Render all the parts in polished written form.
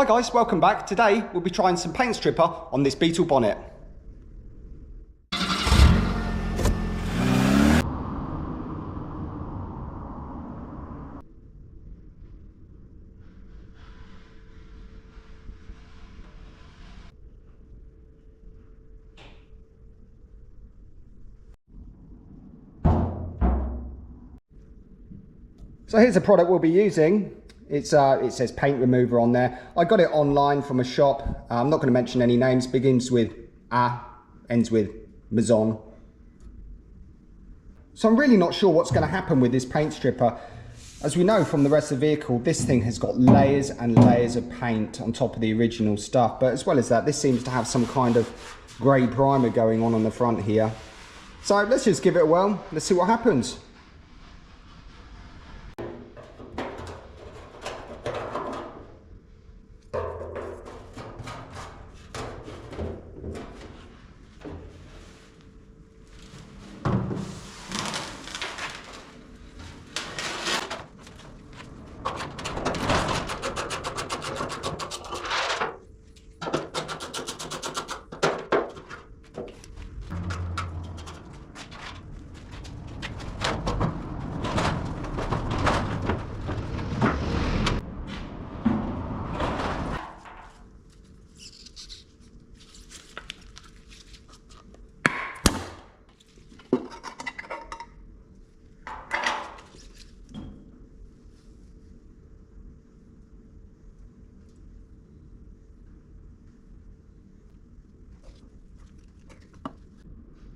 Hi guys, welcome back. Today we'll be trying some paint stripper on this Beetle bonnet. So here's the product we'll be using. It says paint remover on there. I got it online from a shop. I'm not going to mention any names. Begins with A, ends with Maison. So I'm really not sure what's going to happen with this paint stripper. As we know from the rest of the vehicle, this thing has got layers and layers of paint on top of the original stuff. But as well as that, this seems to have some kind of grey primer going on the front here. So let's just give it a whirl. Let's see what happens.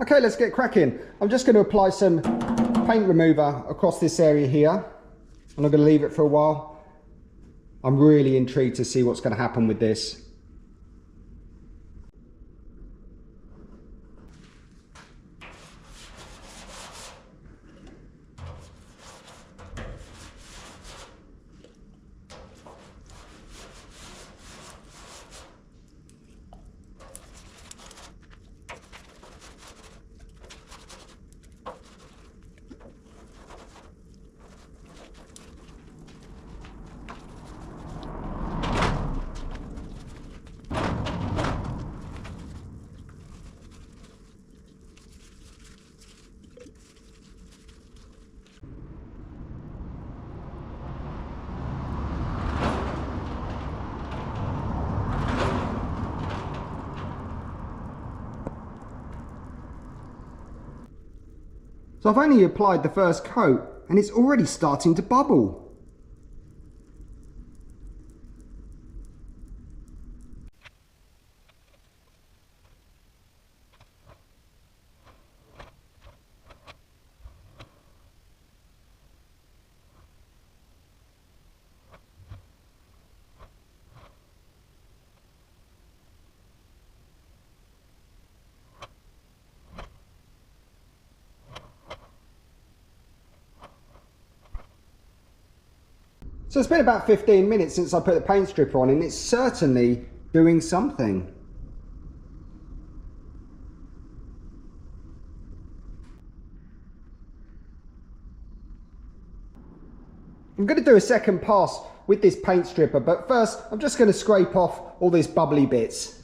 Okay, let's get cracking. I'm just going to apply some paint remover across this area here, and I'm going to leave it for a while. I'm really intrigued to see what's going to happen with this. So I've only applied the first coat and it's already starting to bubble. So it's been about 15 minutes since I put the paint stripper on, and it's certainly doing something. I'm going to do a second pass with this paint stripper, but first I'm just going to scrape off all these bubbly bits.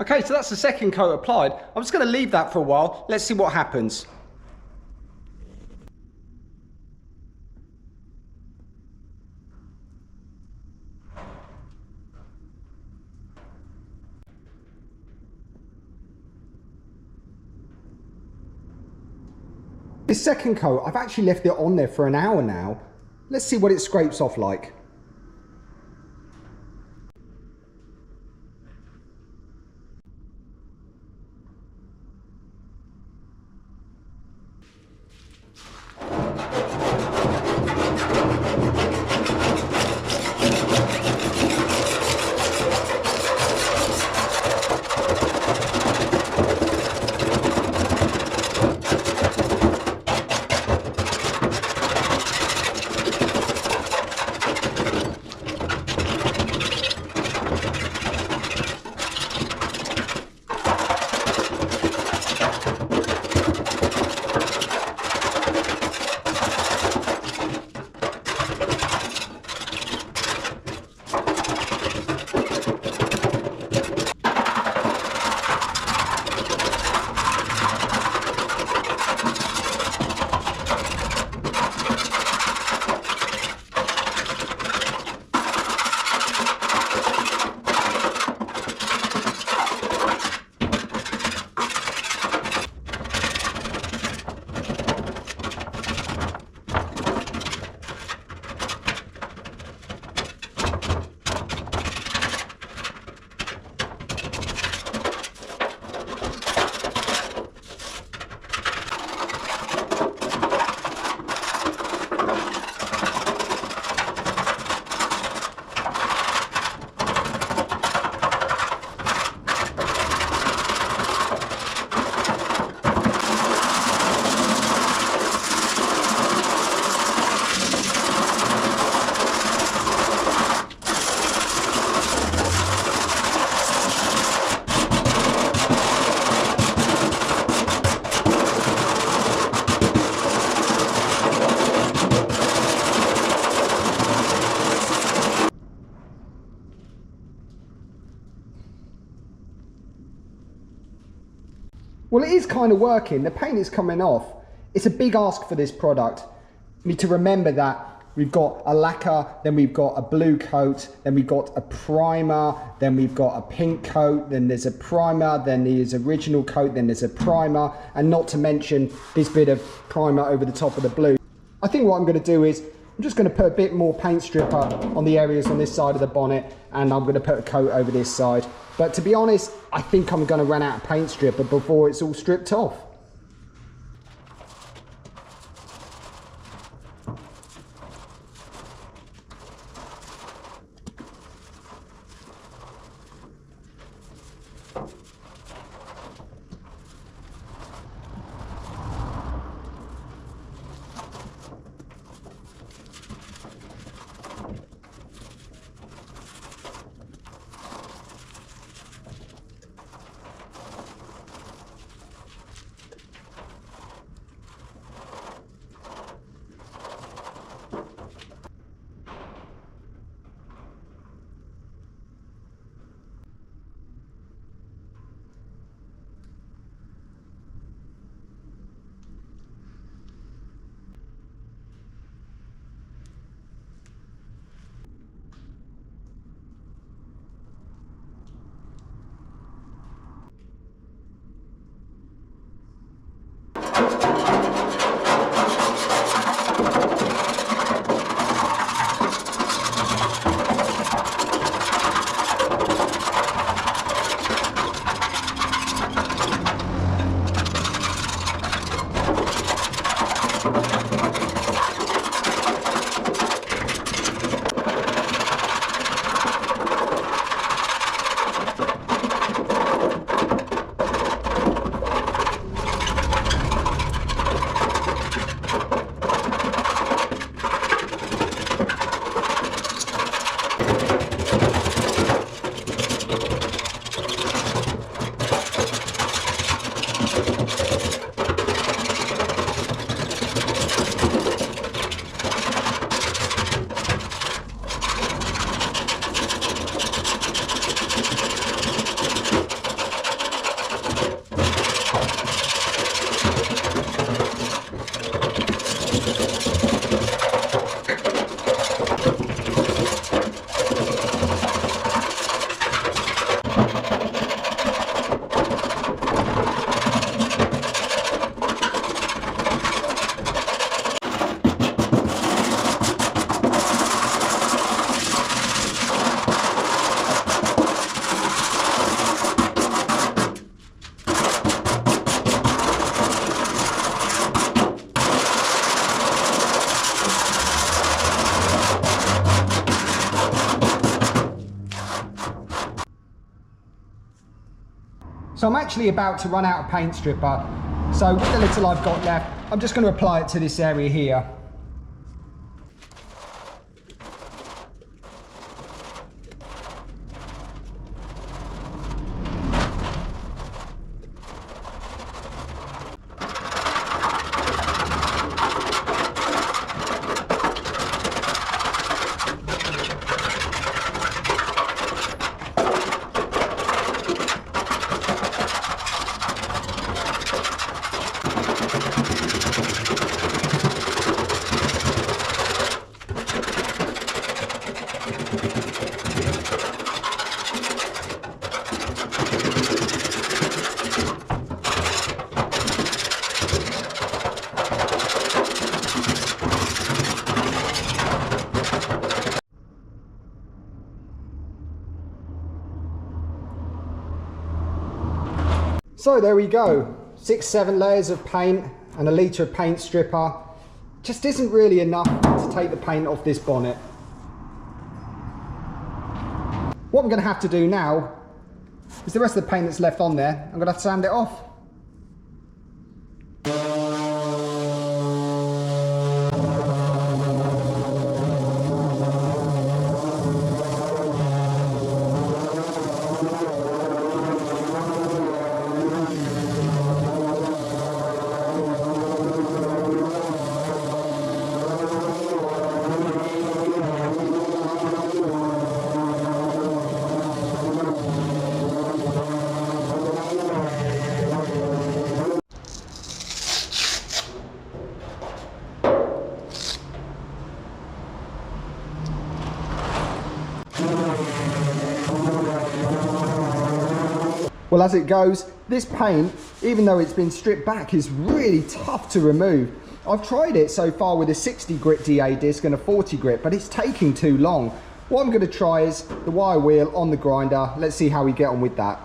Okay, so that's the second coat applied. I'm just going to leave that for a while. Let's see what happens. This second coat, I've actually left it on there for an hour now. Let's see what it scrapes off like. Well, it is kind of working. The paint is coming off. It's a big ask for this product. You need to remember that we've got a lacquer, then we've got a blue coat, then we've got a primer, then we've got a pink coat, then there's a primer, then there's original coat, then there's a primer, and not to mention this bit of primer over the top of the blue. I think what I'm going to do is I'm just going to put a bit more paint stripper on the areas on this side of the bonnet, and I'm going to put a coat over this side. But to be honest, I think I'm going to run out of paint stripper before it's all stripped off. So I'm actually about to run out of paint stripper. So with the little I've got left, I'm just going to apply it to this area here. So there we go, 6-7 layers of paint and a litre of paint stripper. Just isn't really enough to take the paint off this bonnet. What I'm going to have to do now is the rest of the paint that's left on there, I'm going to have to sand it off. Well, as it goes, this paint, even though it's been stripped back, is really tough to remove. I've tried it so far with a 60 grit DA disc and a 40 grit, but it's taking too long. What I'm going to try is the wire wheel on the grinder. Let's see how we get on with that.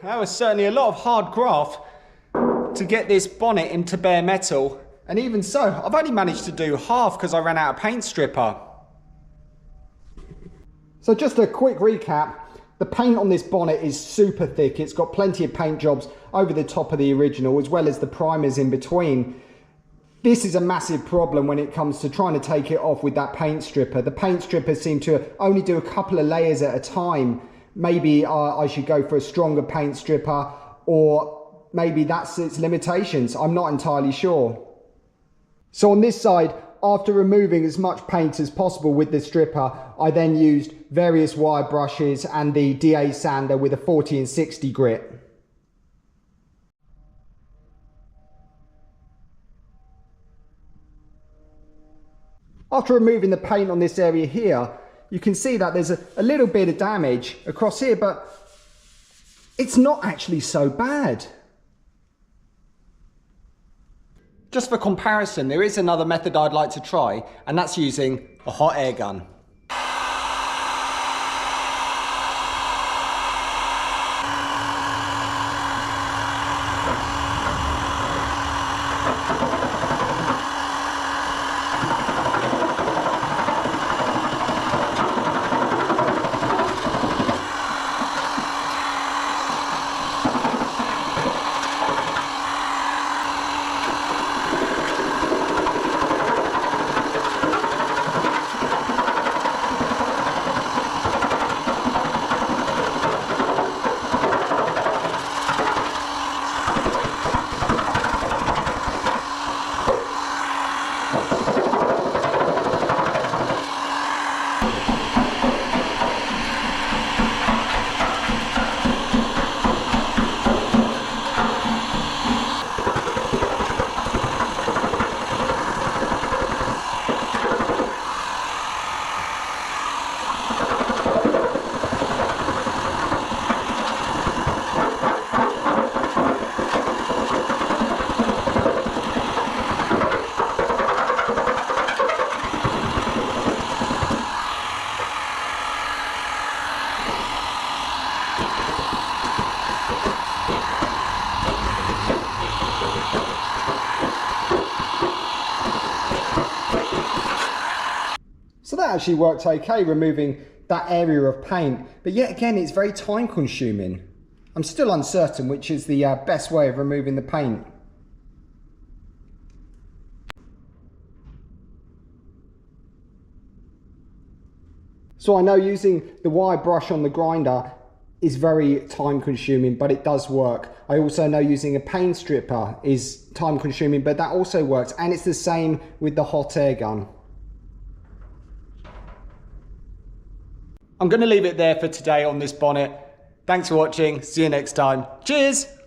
that was certainly a lot of hard graft to get this bonnet into bare metal. And even so, I've only managed to do half because I ran out of paint stripper. So just a quick recap. The paint on this bonnet is super thick. It's got plenty of paint jobs over the top of the original, as well as the primers in between. This is a massive problem when it comes to trying to take it off with that paint stripper. The paint strippers seem to only do a couple of layers at a time. Maybe I should go for a stronger paint stripper, or maybe that's its limitations. I'm not entirely sure. So on this side, after removing as much paint as possible with the stripper, I then used various wire brushes and the DA sander with a 40 and 60 grit. After removing the paint on this area here, you can see that there's a little bit of damage across here, but it's not actually so bad. Just for comparison, there is another method I'd like to try, and that's using a hot air gun. So that actually worked okay, removing that area of paint. But yet again, it's very time consuming. I'm still uncertain which is the best way of removing the paint. So I know using the wire brush on the grinder is very time consuming, but it does work. I also know using a paint stripper is time consuming, but that also works. And it's the same with the hot air gun. I'm going to leave it there for today on this bonnet. Thanks for watching. See you next time. Cheers!